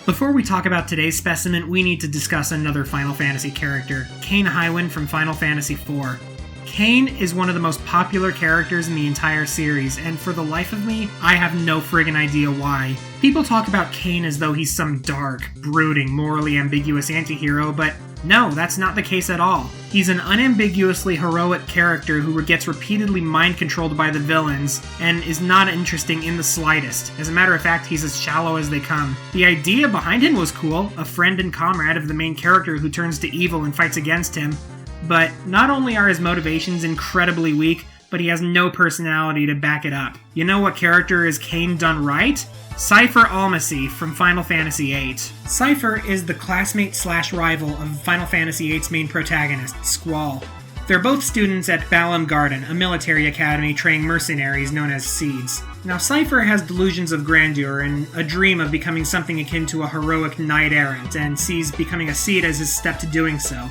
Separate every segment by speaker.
Speaker 1: Before we talk about today's specimen, we need to discuss another Final Fantasy character, Kain Highwind from Final Fantasy IV. Kain is one of the most popular characters in the entire series, and for the life of me, I have no friggin' idea why. People talk about Kain as though he's some dark, brooding, morally ambiguous anti-hero, but no, that's not the case at all. He's an unambiguously heroic character who gets repeatedly mind-controlled by the villains, and is not interesting in the slightest. As a matter of fact, he's as shallow as they come. The idea behind him was cool, a friend and comrade of the main character who turns to evil and fights against him. But not only are his motivations incredibly weak, but he has no personality to back it up. You know what character is Kain done right? Cypher Almasi from Final Fantasy VIII. Cypher is the classmate/rival of Final Fantasy VIII's main protagonist, Squall. They're both students at Balam Garden, a military academy training mercenaries known as Seeds. Now, Cypher has delusions of grandeur and a dream of becoming something akin to a heroic knight-errant, and sees becoming a Seed as his step to doing so.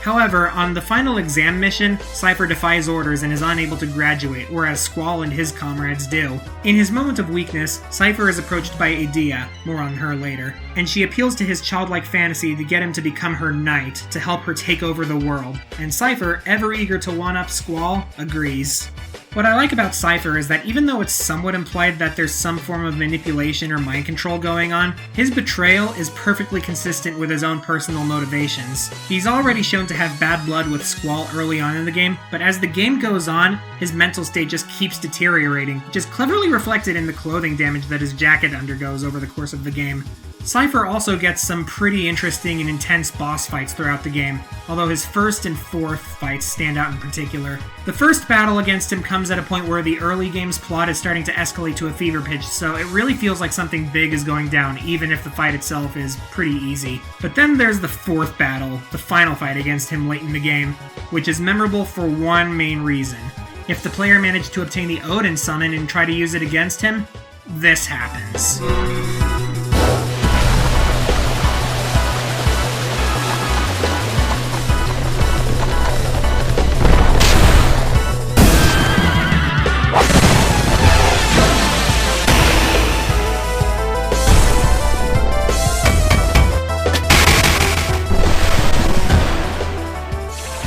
Speaker 1: However, on the final exam mission, Cypher defies orders and is unable to graduate, whereas Squall and his comrades do. In his moment of weakness, Cypher is approached by Edea, more on her later, and she appeals to his childlike fantasy to get him to become her knight, to help her take over the world. And Cypher, ever eager to one-up Squall, agrees. What I like about Cypher is that even though it's somewhat implied that there's some form of manipulation or mind control going on, his betrayal is perfectly consistent with his own personal motivations. He's already shown to have bad blood with Squall early on in the game, but as the game goes on, his mental state just keeps deteriorating, which is cleverly reflected in the clothing damage that his jacket undergoes over the course of the game. Cypher also gets some pretty interesting and intense boss fights throughout the game, although his first and fourth fights stand out in particular. The first battle against him comes at a point where the early game's plot is starting to escalate to a fever pitch, so it really feels like something big is going down, even if the fight itself is pretty easy. But then there's the fourth battle, the final fight against him late in the game, which is memorable for one main reason. If the player managed to obtain the Odin summon and try to use it against him, this happens.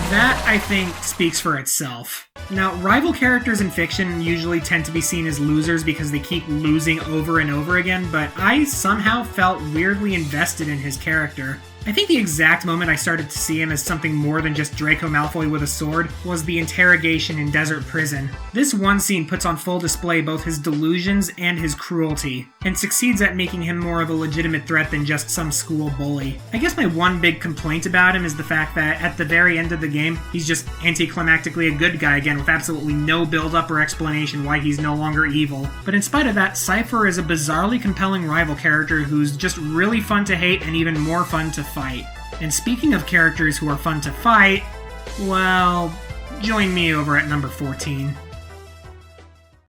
Speaker 1: That, I think, speaks for itself. Now, rival characters in fiction usually tend to be seen as losers because they keep losing over and over again, but I somehow felt weirdly invested in his character. I think the exact moment I started to see him as something more than just Draco Malfoy with a sword was the interrogation in Desert Prison. This one scene puts on full display both his delusions and his cruelty, and succeeds at making him more of a legitimate threat than just some school bully. I guess my one big complaint about him is the fact that at the very end of the game, he's just anticlimactically a good guy again with absolutely no build-up or explanation why he's no longer evil. But in spite of that, Cypher is a bizarrely compelling rival character who's just really fun to hate and even more fun to fight. And speaking of characters who are fun to fight, well, join me over at number 14.